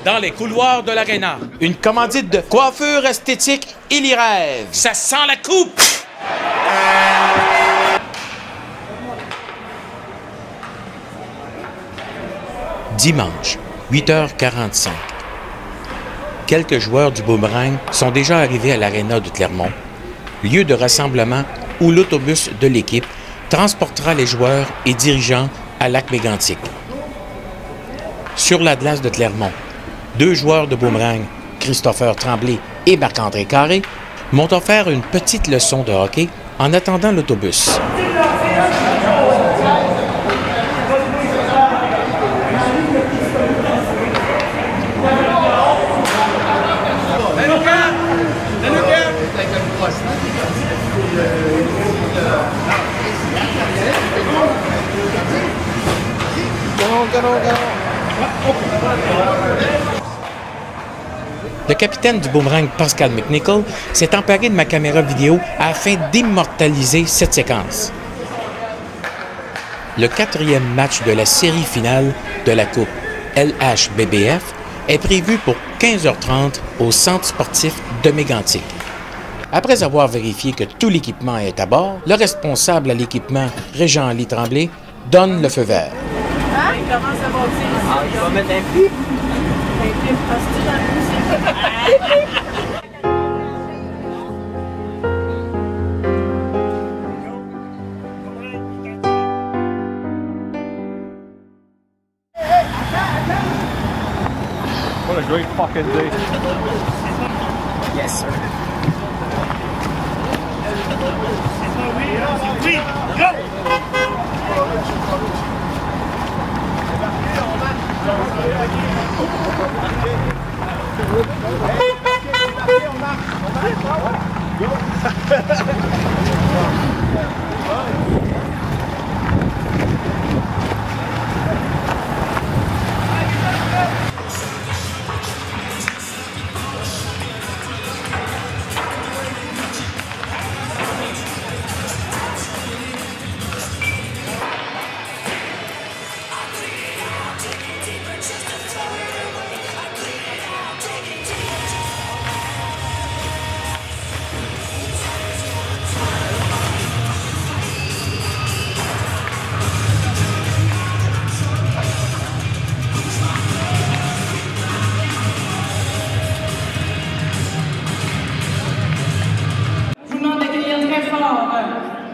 dans les couloirs de l'aréna. Une commandite de coiffure esthétique Illyrêve. Ça sent la coupe! Dimanche, 8h45. Quelques joueurs du Boomerang sont déjà arrivés à l'aréna de Clermont, lieu de rassemblement où l'autobus de l'équipe transportera les joueurs et dirigeants à Lac-Mégantic. Sur la glace de Clermont, 2 joueurs de Boomerang, Christopher Tremblay et Marc-André Carré, m'ont offert une petite leçon de hockey en attendant l'autobus. Le capitaine du Boomerang, Pascal McNichol, s'est emparé de ma caméra vidéo afin d'immortaliser cette séquence. Le 4e match de la série finale de la Coupe LHBBF est prévu pour 15h30 au Centre sportif de Mégantic. Après avoir vérifié que tout l'équipement est à bord, le responsable à l'équipement, Régent-Ly Tremblay, donne le feu vert. Hein? Comment ça va aussi? Je vais mettre un pli. Un pli, parce dans le What a great fucking day. Yes, sir.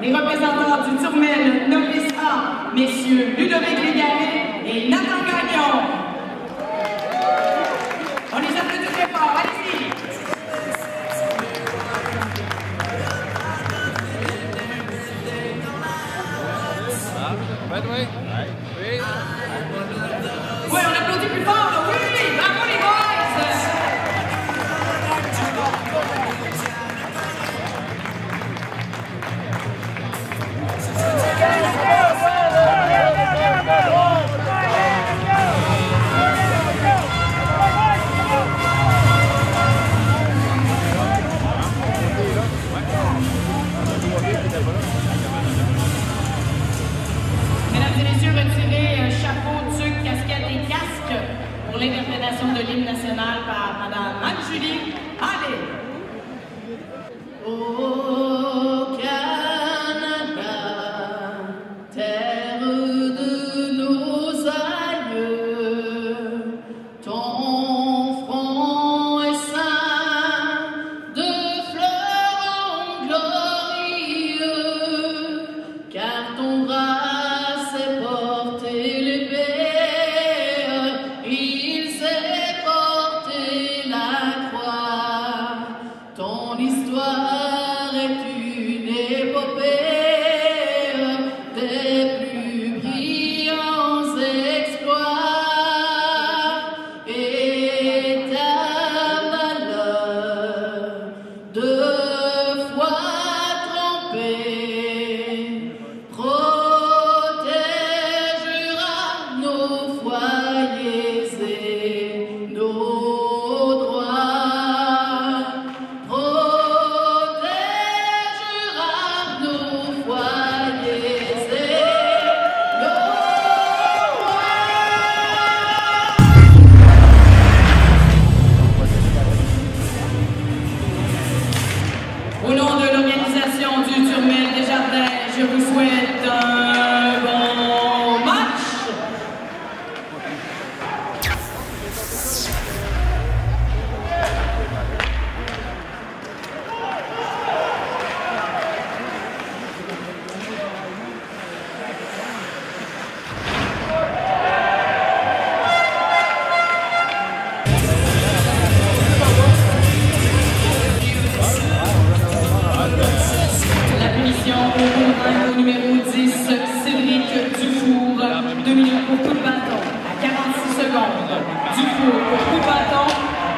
Les représentants du Turmel Novice A, messieurs Ludovic Légaré et Nathan Gagnon. On les applaudit très fort, allez-y! Oui, on applaudit plus fort, là. Oui, bravo les boys! Mesdames et messieurs, retirez chapeau, tuque, casquette et casque pour l'interprétation de l'hymne national par Madame Anne-Julie Allé. Au Canada, terre de nos aïeux, ton front est ceint de fleurs glorieux, car ton bras s'est porté l'épée, il s'est porté la croix, ton histoire est Dufour pour coup de bâton,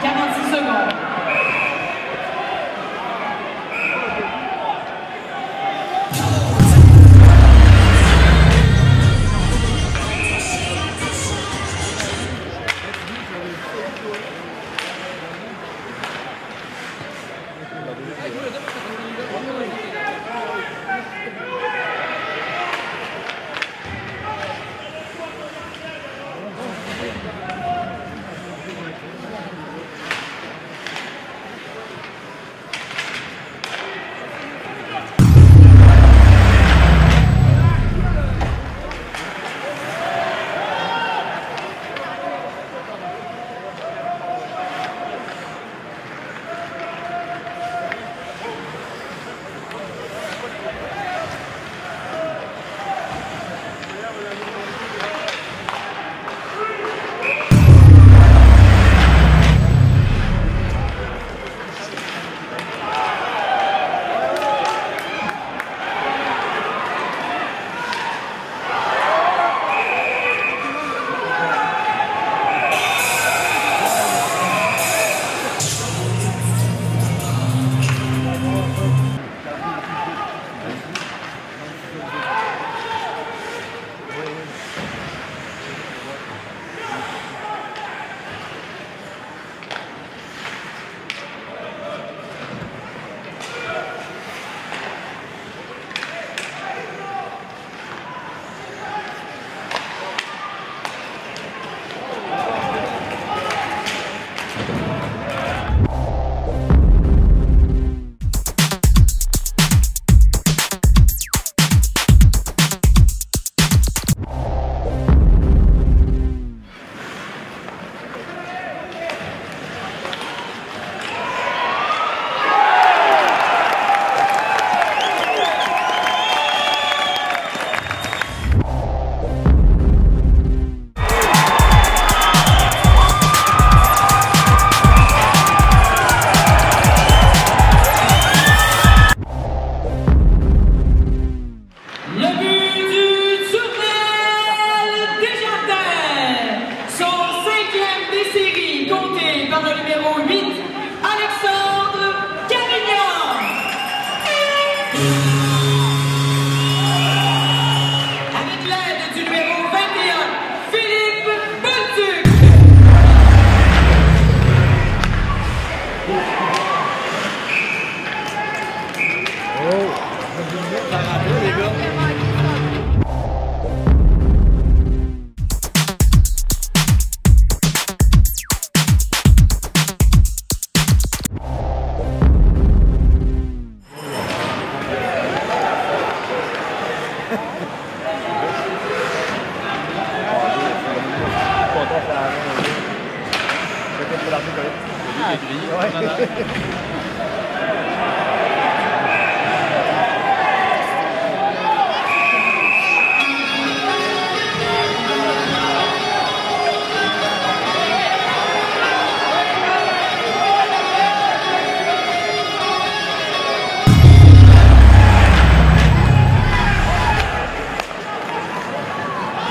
46 secondes.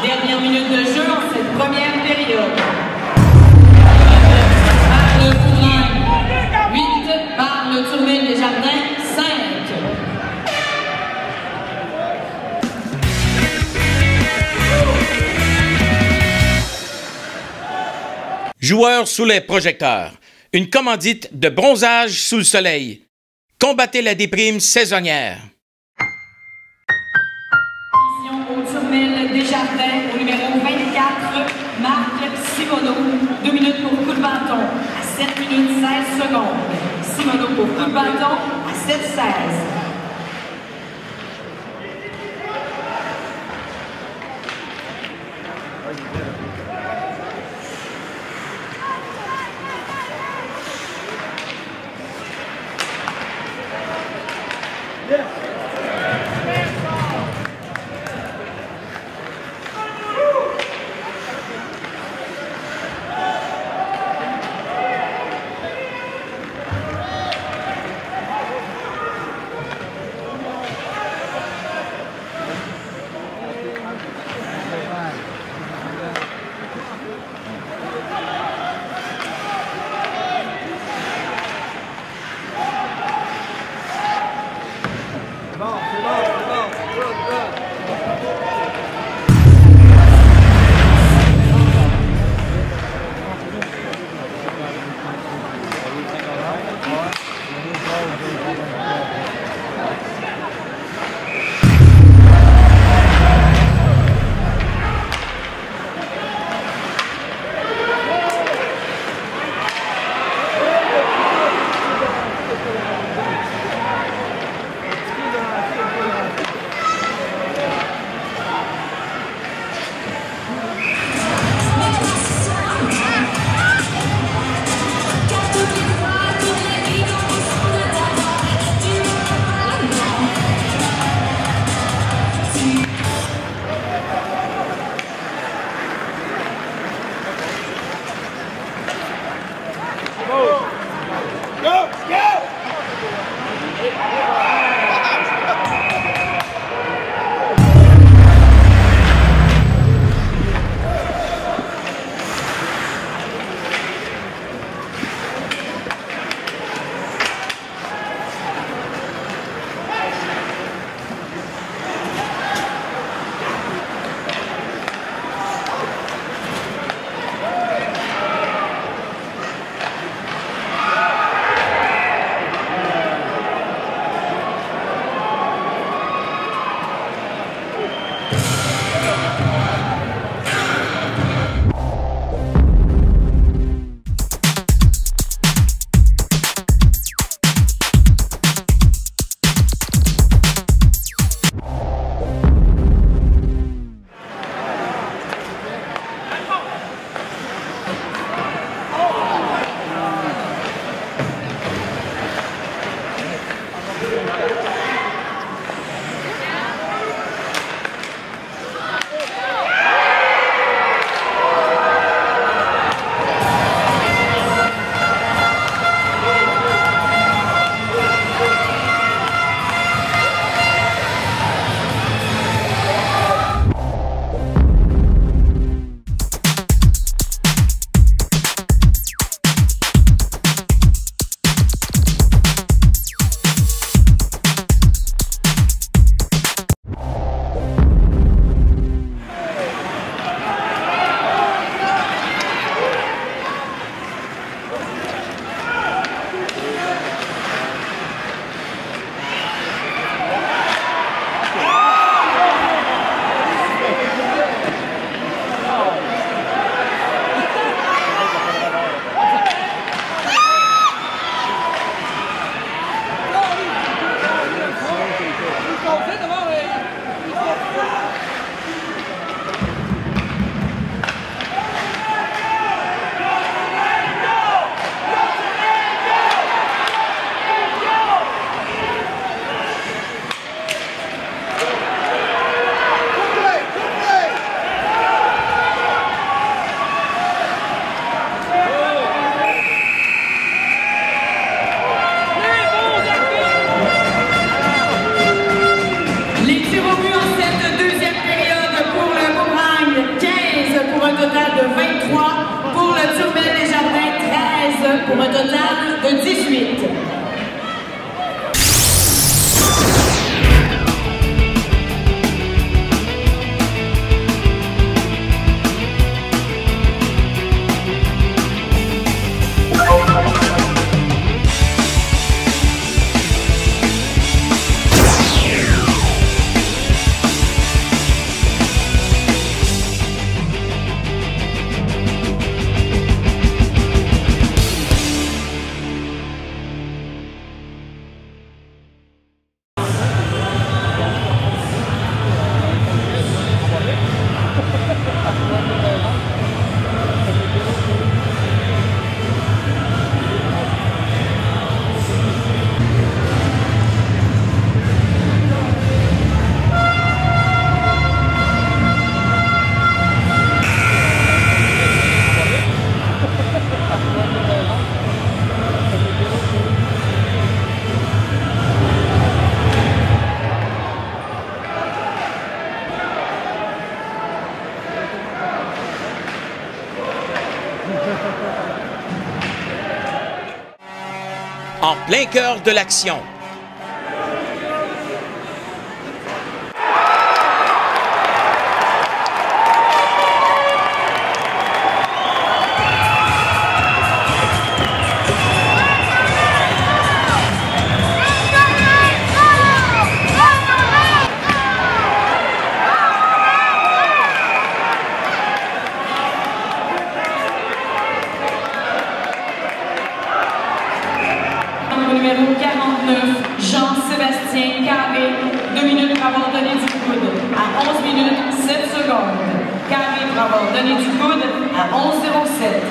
Dernière minute de jeu en cette première période. Par le Courlain, 8 par le Tournel des Jardins, 5. Joueurs sous les projecteurs. Une commandite de bronzage sous le soleil. Combattez la déprime saisonnière. Au Tournel des Jardins, au numéro 24, Marc Simoneau. 2 minutes pour coup de bâton à 7 minutes 16 secondes. Simoneau pour coup de bâton à 7-16. En plein cœur de l'action. Numéro 49, Jean-Sébastien Carré, 2 minutes pour avoir donné du coude à 11 minutes 7 secondes. Carré pour avoir donné du coude à 11,07.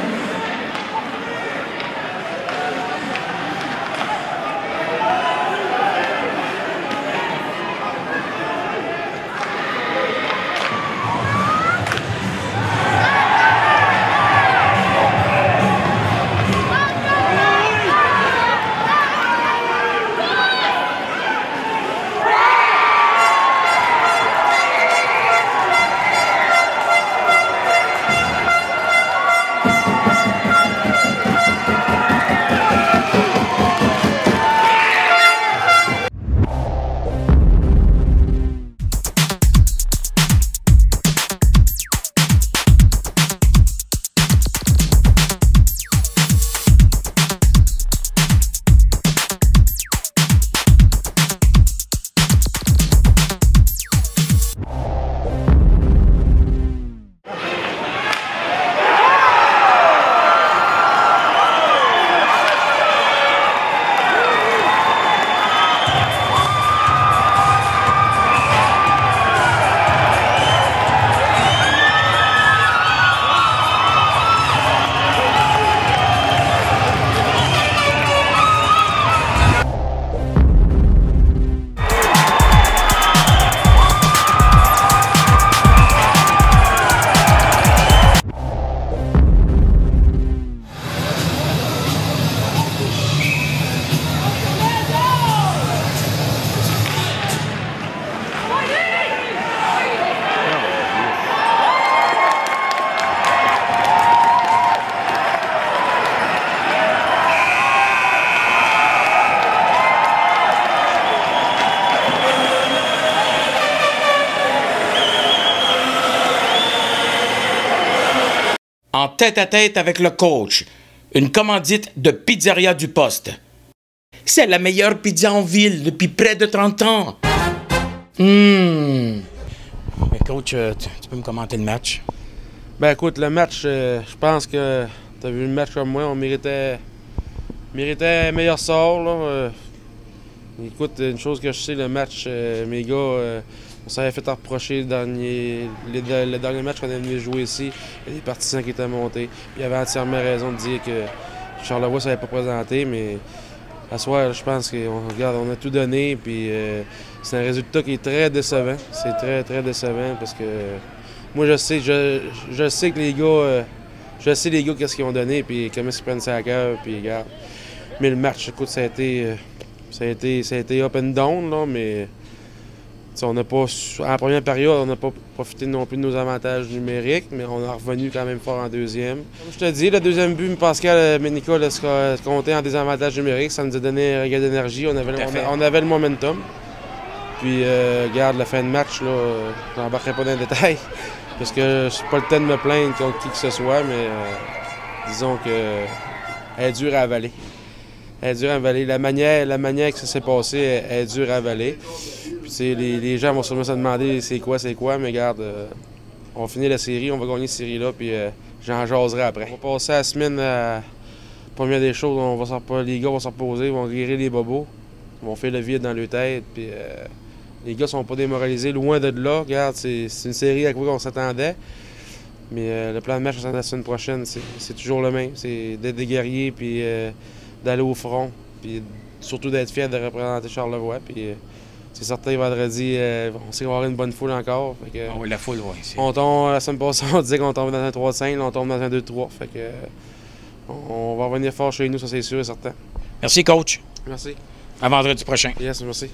En tête-à-tête avec le coach. Une commandite de Pizzeria du Poste. C'est la meilleure pizza en ville depuis près de 30 ans. Mais coach, tu peux me commenter le match? Ben écoute, le match, je pense que tu as vu le match comme moi, on méritait un meilleur sort. Là. Écoute, une chose que je sais, le match, mes gars, on s'avait fait reprocher le dernier match qu'on est venu jouer ici. Il y a des partisans qui étaient montés. Il avait entièrement raison de dire que Charlevoix ne s'avait pas présenté, mais à soir, je pense qu'on a tout donné. Puis c'est un résultat qui est très décevant. C'est très, très décevant parce que moi, je sais que les gars, qu'est-ce qu'ils ont donné, puis comment ils prennent ça à cœur, puis regarde. Mais le match, écoute, ça a été up and down, là, mais on n'a pas, en la première période, on n'a pas profité non plus de nos avantages numériques, mais on a revenu quand même fort en deuxième. Comme je te dis, le deuxième but, Pascal Ménica a compté en désavantage numérique. Ça nous a donné un regain d'énergie. On avait le momentum. Puis, regarde, la fin de match, là, je n'embarquerai pas dans les détails, parce que c'est pas le temps de me plaindre contre qui que ce soit, mais disons qu'elle est dure à avaler. Elle est dure à avaler. La manière que ça s'est passé est dure à avaler. Puis, les gens vont sûrement se demander c'est quoi, mais regarde, on finit la série, on va gagner cette série-là, puis j'en jaserai après. On va passer la semaine à première des choses, les gars vont se reposer, ils vont guérir les bobos, ils vont faire le vide dans leur tête, puis les gars sont pas démoralisés, loin de là. Regarde, c'est une série à quoi on s'attendait. Mais le plan de match la semaine prochaine, c'est toujours le même. C'est d'être des guerriers, puis d'aller au front, puis surtout d'être fier de représenter Charlevoix. Puis c'est certain, vendredi, on sait qu'on va avoir une bonne foule encore. Fait que, oui, la foule, oui. On tombe, la semaine passée, on disait qu'on tombait dans un 3-5, là, on tombe dans un 2-3. Fait que on va revenir fort chez nous, ça c'est sûr et certain. Merci, coach. Merci. À vendredi prochain. Yes, merci.